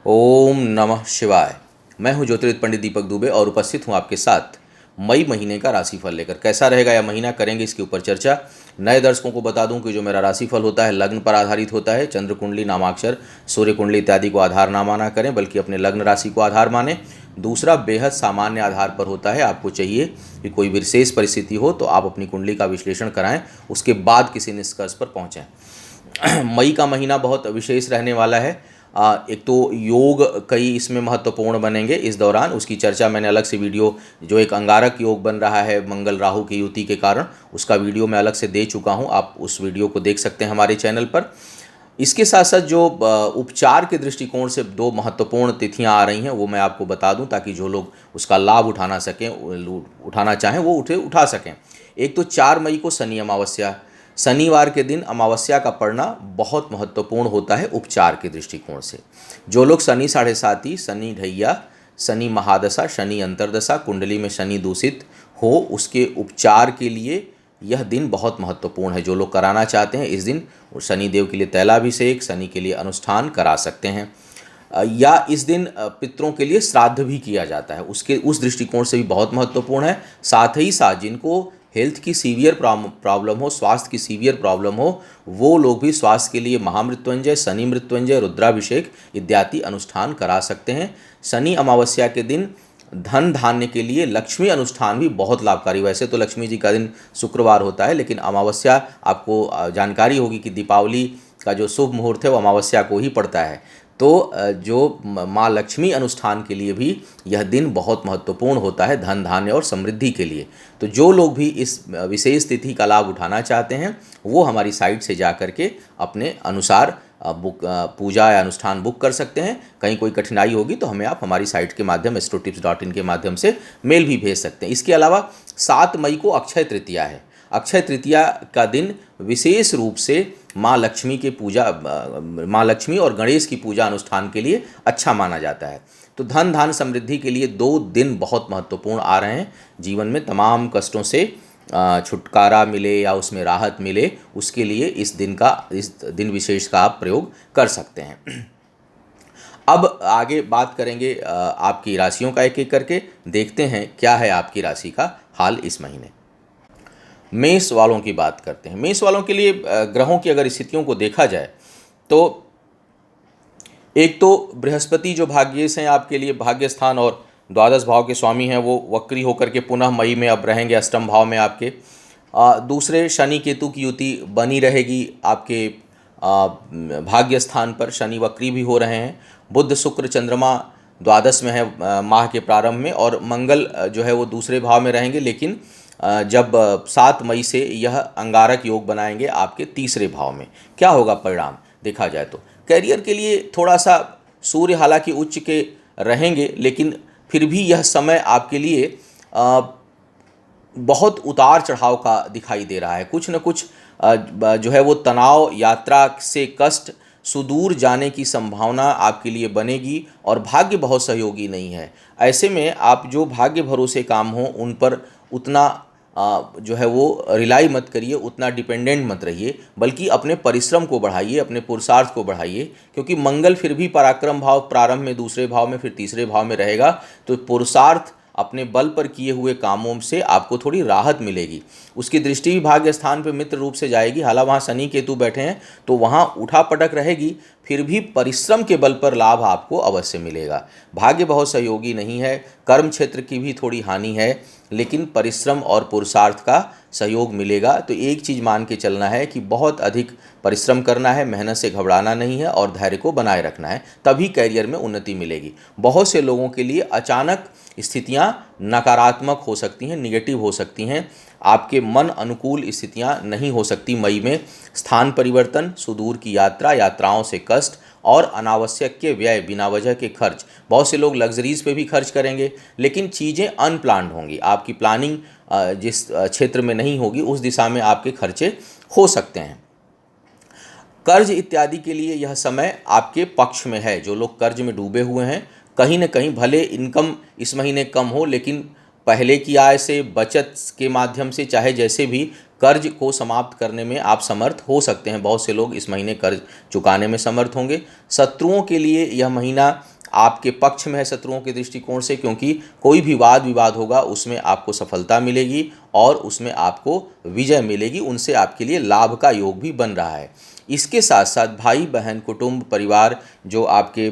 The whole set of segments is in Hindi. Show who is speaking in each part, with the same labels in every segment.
Speaker 1: ओम नमः शिवाय। मैं हूं ज्योतिर्विद पंडित दीपक दुबे और उपस्थित हूं आपके साथ मई महीने का राशिफल लेकर। कैसा रहेगा यह महीना, करेंगे इसके ऊपर चर्चा। नए दर्शकों को बता दूं कि जो मेरा राशिफल होता है लग्न पर आधारित होता है। चंद्र कुंडली, नामाक्षर, सूर्य कुंडली इत्यादि को आधार ना माना करें, बल्कि अपने लग्न राशि को आधार माने। दूसरा, बेहद सामान्य आधार पर होता है। आपको चाहिए कि कोई विशेष परिस्थिति हो तो आप अपनी कुंडली का विश्लेषण कराएं, उसके बाद किसी निष्कर्ष पर पहुँचें। मई का महीना बहुत विशेष रहने वाला है। एक तो योग कई इसमें महत्वपूर्ण बनेंगे इस दौरान, उसकी चर्चा मैंने अलग से वीडियो, जो एक अंगारक योग बन रहा है मंगल राहु की युति के कारण, उसका वीडियो मैं अलग से दे चुका हूं। आप उस वीडियो को देख सकते हैं हमारे चैनल पर। इसके साथ साथ जो उपचार के दृष्टिकोण से दो महत्वपूर्ण तिथियां आ रही हैं वो मैं आपको बता दूं, ताकि जो लोग उसका लाभ उठाना सकें, उठाना चाहें वो उठा सकें। एक तो 4 मई को शनि अमावस्या, शनिवार के दिन अमावस्या का पड़ना बहुत महत्वपूर्ण होता है उपचार के दृष्टिकोण से। जो लोग शनि साढ़े साती, शनि ढैया, शनि महादशा, शनि अंतरदशा, कुंडली में शनि दूषित हो, उसके उपचार के लिए यह दिन बहुत महत्वपूर्ण है। जो लोग कराना चाहते हैं इस दिन शनि देव के लिए तैलाभिषेक, शनि के लिए अनुष्ठान करा सकते हैं। या इस दिन पितरों के लिए श्राद्ध भी किया जाता है, उसके उस दृष्टिकोण से भी बहुत महत्वपूर्ण है। साथ ही साथ जिनको हेल्थ की सीवियर प्रॉब्लम हो, स्वास्थ्य की सीवियर प्रॉब्लम हो, वो लोग भी स्वास्थ्य के लिए महामृत्युंजय, शनि मृत्युंजय, रुद्राभिषेक इत्यादि अनुष्ठान करा सकते हैं। शनि अमावस्या के दिन धन धान्य के लिए लक्ष्मी अनुष्ठान भी बहुत लाभकारी। वैसे तो लक्ष्मी जी का दिन शुक्रवार होता है, लेकिन अमावस्या, आपको जानकारी होगी कि दीपावली का जो शुभ मुहूर्त है वो अमावस्या को ही पड़ता है। तो जो माँ लक्ष्मी अनुष्ठान के लिए भी यह दिन बहुत महत्वपूर्ण होता है, धन धान्य और समृद्धि के लिए। तो जो लोग भी इस विशेष तिथि का लाभ उठाना चाहते हैं वो हमारी साइट से जा कर के अपने अनुसार पूजा या अनुष्ठान बुक कर सकते हैं। कहीं कोई कठिनाई होगी तो हमें आप हमारी साइट के माध्यम astrotips.in के माध्यम से मेल भी भेज सकते हैं। इसके अलावा 7 मई को अक्षय तृतीया है। अक्षय तृतीया का दिन विशेष रूप से माँ लक्ष्मी के पूजा, माँ लक्ष्मी और गणेश की पूजा अनुष्ठान के लिए अच्छा माना जाता है। तो धन धान समृद्धि के लिए 2 दिन बहुत महत्वपूर्ण आ रहे हैं। जीवन में तमाम कष्टों से छुटकारा मिले या उसमें राहत मिले, उसके लिए इस दिन विशेष का आप प्रयोग कर सकते हैं। अब आगे बात करेंगे आपकी राशियों का एक एक करके। देखते हैं क्या है आपकी राशि का हाल इस महीने। मेष वालों की बात करते हैं। मेष वालों के लिए ग्रहों की अगर स्थितियों को देखा जाए तो एक तो बृहस्पति जो भाग्येश हैं आपके लिए, भाग्य स्थान और द्वादश भाव के स्वामी हैं, वो वक्री होकर के पुनः मई में अब रहेंगे अष्टम भाव में आपके। दूसरे, शनि केतु की युति बनी रहेगी आपके भाग्य स्थान पर, शनि वक्री भी हो रहे हैं। बुध शुक्र चंद्रमा द्वादश में है माह के प्रारंभ में, और मंगल जो है वो दूसरे भाव में रहेंगे, लेकिन जब 7 मई से यह अंगारक योग बनाएंगे आपके तीसरे भाव में। क्या होगा परिणाम देखा जाए तो कैरियर के लिए थोड़ा सा सूर्य हालांकि उच्च के रहेंगे, लेकिन फिर भी यह समय आपके लिए बहुत उतार चढ़ाव का दिखाई दे रहा है। कुछ न कुछ जो है वो तनाव, यात्रा से कष्ट, सुदूर जाने की संभावना आपके लिए बनेगी, और भाग्य बहुत सहयोगी नहीं है। ऐसे में आप जो भाग्य भरोसे काम हो उन पर उतना जो है वो रिलाई मत करिए, उतना डिपेंडेंट मत रहिए, बल्कि अपने परिश्रम को बढ़ाइए, अपने पुरुषार्थ को बढ़ाइए। क्योंकि मंगल फिर भी पराक्रम भाव प्रारंभ में दूसरे भाव में, फिर तीसरे भाव में रहेगा, तो पुरुषार्थ अपने बल पर किए हुए कामों से आपको थोड़ी राहत मिलेगी। उसकी दृष्टि भी भाग्य स्थान पर मित्र रूप से जाएगी। हालांकि वहाँ शनि केतु बैठे हैं तो वहाँ उठापटक रहेगी, फिर भी परिश्रम के बल पर लाभ आपको अवश्य मिलेगा। भाग्य बहुत सहयोगी नहीं है, कर्म क्षेत्र की भी थोड़ी हानि है, लेकिन परिश्रम और पुरुषार्थ का सहयोग मिलेगा। तो एक चीज़ मान के चलना है कि बहुत अधिक परिश्रम करना है, मेहनत से घबराना नहीं है और धैर्य को बनाए रखना है, तभी कैरियर में उन्नति मिलेगी। बहुत से लोगों के लिए अचानक स्थितियां नकारात्मक हो सकती हैं, निगेटिव हो सकती हैं। आपके मन अनुकूल स्थितियां नहीं हो सकती मई में। स्थान परिवर्तन, सुदूर की यात्रा, यात्राओं से कष्ट और अनावश्यक के व्यय, बिना वजह के खर्च। बहुत से लोग लग्जरीज पे भी खर्च करेंगे, लेकिन चीज़ें अनप्लान्ड होंगी। आपकी प्लानिंग जिस क्षेत्र में नहीं होगी उस दिशा में आपके खर्चे हो सकते हैं। कर्ज इत्यादि के लिए यह समय आपके पक्ष में है। जो लोग कर्ज में डूबे हुए हैं, कहीं न कहीं भले इनकम इस महीने कम हो, लेकिन पहले की आय से, बचत के माध्यम से, चाहे जैसे भी, कर्ज को समाप्त करने में आप समर्थ हो सकते हैं। बहुत से लोग इस महीने कर्ज चुकाने में समर्थ होंगे। शत्रुओं के लिए यह महीना आपके पक्ष में है शत्रुओं के दृष्टिकोण से, क्योंकि कोई भी वाद विवाद होगा उसमें आपको सफलता मिलेगी और उसमें आपको विजय मिलेगी, उनसे आपके लिए लाभ का योग भी बन रहा है। इसके साथ साथ भाई बहन कुटुंब परिवार जो आपके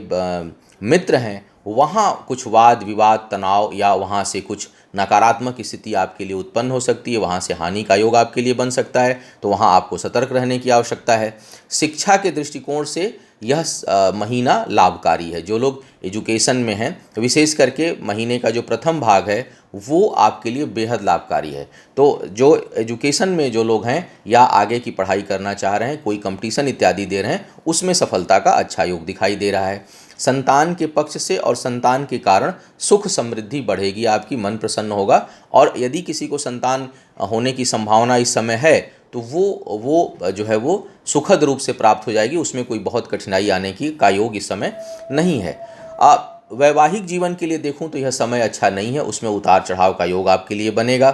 Speaker 1: मित्र हैं, वहाँ कुछ वाद विवाद तनाव या वहाँ से कुछ नकारात्मक स्थिति आपके लिए उत्पन्न हो सकती है, वहाँ से हानि का योग आपके लिए बन सकता है, तो वहाँ आपको सतर्क रहने की आवश्यकता है। शिक्षा के दृष्टिकोण से यह महीना लाभकारी है। जो लोग एजुकेशन में हैं, विशेष करके महीने का जो प्रथम भाग है वो आपके लिए बेहद लाभकारी है। तो जो एजुकेशन में जो लोग हैं या आगे की पढ़ाई करना चाह रहे हैं, कोई कंपटीशन इत्यादि दे रहे हैं, उसमें सफलता का अच्छा योग दिखाई दे रहा है। संतान के पक्ष से और संतान के कारण सुख समृद्धि बढ़ेगी, आपकी मन प्रसन्न होगा। और यदि किसी को संतान होने की संभावना इस समय है तो वो जो है वो सुखद रूप से प्राप्त हो जाएगी, उसमें कोई बहुत कठिनाई आने की का योग इस समय नहीं है। वैवाहिक जीवन के लिए देखूं तो यह समय अच्छा नहीं है, उसमें उतार चढ़ाव का योग आपके लिए बनेगा।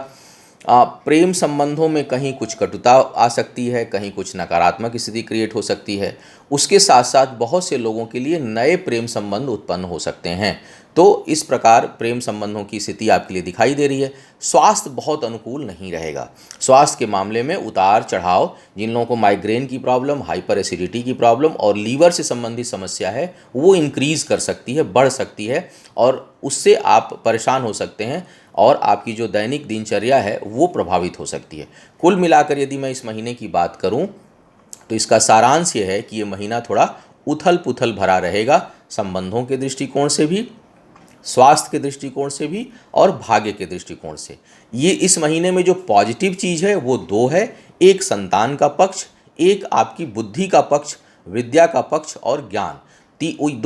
Speaker 1: प्रेम संबंधों में कहीं कुछ कटुता आ सकती है, कहीं कुछ नकारात्मक स्थिति क्रिएट हो सकती है। उसके साथ साथ बहुत से लोगों के लिए नए प्रेम संबंध उत्पन्न हो सकते हैं। तो इस प्रकार प्रेम संबंधों की स्थिति आपके लिए दिखाई दे रही है। स्वास्थ्य बहुत अनुकूल नहीं रहेगा। स्वास्थ्य के मामले में उतार चढ़ाव, जिन लोगों को माइग्रेन की प्रॉब्लम, हाइपर एसिडिटी की प्रॉब्लम और लीवर से संबंधित समस्या है, वो इंक्रीज़ कर सकती है, बढ़ सकती है और उससे आप परेशान हो सकते हैं और आपकी जो दैनिक दिनचर्या है वो प्रभावित हो सकती है। कुल मिलाकर यदि मैं इस महीने की बात करूं तो इसका सारांश ये है कि ये महीना थोड़ा उथल पुथल भरा रहेगा, संबंधों के दृष्टिकोण से भी, स्वास्थ्य के दृष्टिकोण से भी और भाग्य के दृष्टिकोण से। ये इस महीने में जो पॉजिटिव चीज़ है वो दो है, एक संतान का पक्ष, एक आपकी बुद्धि का पक्ष, विद्या का पक्ष और ज्ञान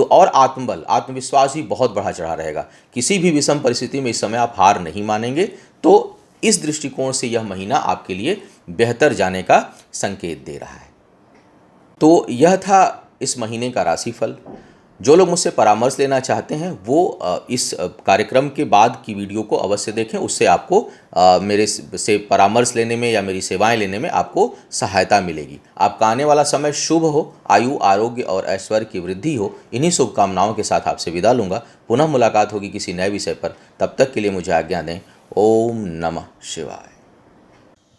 Speaker 1: और आत्मबल, आत्मविश्वास भी बहुत बढ़ा चढ़ा रहेगा। किसी भी विषम परिस्थिति में इस समय आप हार नहीं मानेंगे। तो इस दृष्टिकोण से यह महीना आपके लिए बेहतर जाने का संकेत दे रहा है। तो यह था इस महीने का राशिफल। जो लोग मुझसे परामर्श लेना चाहते हैं वो इस कार्यक्रम के बाद की वीडियो को अवश्य देखें, उससे आपको मेरे से परामर्श लेने में या मेरी सेवाएं लेने में आपको सहायता मिलेगी। आपका आने वाला समय शुभ हो, आयु आरोग्य और ऐश्वर्य की वृद्धि हो। इन्हीं शुभकामनाओं के साथ आपसे विदा लूँगा। पुनः मुलाकात होगी किसी नए विषय पर। तब तक के लिए मुझे आज्ञा दें। ओम नमः शिवाय।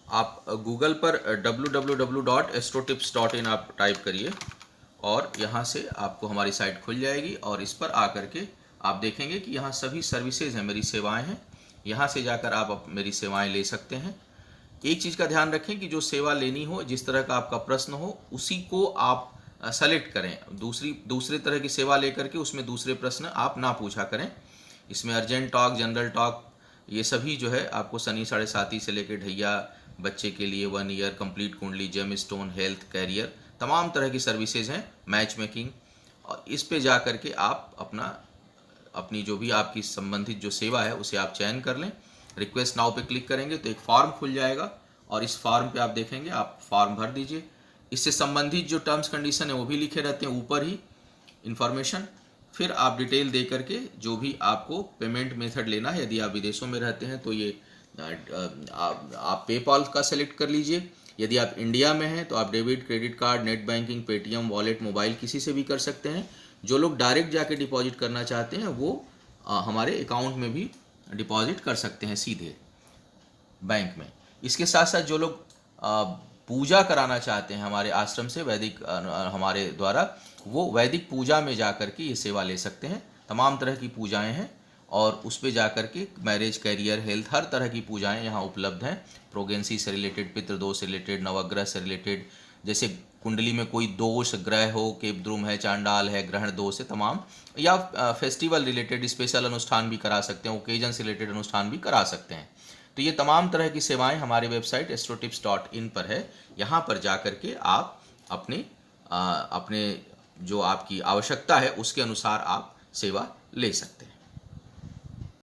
Speaker 1: आप गूगल पर www.astrotips.in आप टाइप करिए और यहाँ से आपको हमारी साइट खुल जाएगी और इस पर आकर के आप देखेंगे कि यहाँ सभी सर्विसेज हैं, मेरी सेवाएं हैं। यहाँ से जाकर आप मेरी सेवाएं ले सकते हैं। एक चीज़ का ध्यान रखें कि जो सेवा लेनी हो, जिस तरह का आपका प्रश्न हो, उसी को आप सेलेक्ट करें। दूसरे तरह की सेवा लेकर के उसमें दूसरे प्रश्न आप ना पूछा करें। इसमें अर्जेंट टॉक, जनरल टॉक, ये सभी जो है आपको शनि 7.5 से लेकर ढैया, बच्चे के लिए 1 ईयर, कंप्लीट कुंडली, जेम स्टोन, हेल्थ, कैरियर, तमाम तरह की सर्विसेज हैं, मैच मेकिंग। और इस पे जा कर के आप अपनी जो भी आपकी संबंधित जो सेवा है उसे आप चयन कर लें। रिक्वेस्ट नाउ पे क्लिक करेंगे तो एक फॉर्म खुल जाएगा और इस फॉर्म पे आप देखेंगे, आप फॉर्म भर दीजिए। इससे संबंधित जो टर्म्स कंडीशन है वो भी लिखे रहते हैं ऊपर ही इन्फॉर्मेशन। फिर आप डिटेल दे करके जो भी आपको पेमेंट मेथड लेना है, यदि आप विदेशों में रहते हैं तो ये आप पेपॉल का सेलेक्ट कर लीजिए। यदि आप इंडिया में हैं तो आप debit, credit card, net banking, Paytm, wallet, mobile किसी से भी कर सकते हैं। जो लोग डायरेक्ट जाके डिपॉजिट करना चाहते हैं वो हमारे अकाउंट में भी डिपॉजिट कर सकते हैं सीधे बैंक में। इसके साथ साथ जो लोग पूजा कराना चाहते हैं हमारे आश्रम से वैदिक हमारे द्वारा, वो वैदिक पूजा में जा कर के ये सेवा ले सकते हैं। तमाम तरह की पूजाएं हैं और उस पे जा कर के मैरिज, कैरियर, हेल्थ, हर तरह की पूजाएं यहाँ उपलब्ध हैं। प्रोगेंसी से रिलेटेड, पितृदोष से रिलेटेड, नवग्रह से रिलेटेड, जैसे कुंडली में कोई दोष ग्रह हो, केपद्रुम है, चांडाल है, ग्रहण दोष है, तमाम, या फेस्टिवल रिलेटेड स्पेशल अनुष्ठान भी करा सकते हैं, ओकेजन से रिलेटेड अनुष्ठान भी करा सकते हैं। तो ये तमाम तरह की सेवाएं हमारे वेबसाइट astrotips.in पर है। यहाँ पर जा कर के आप अपने जो आपकी आवश्यकता है उसके अनुसार आप सेवा ले सकते हैं।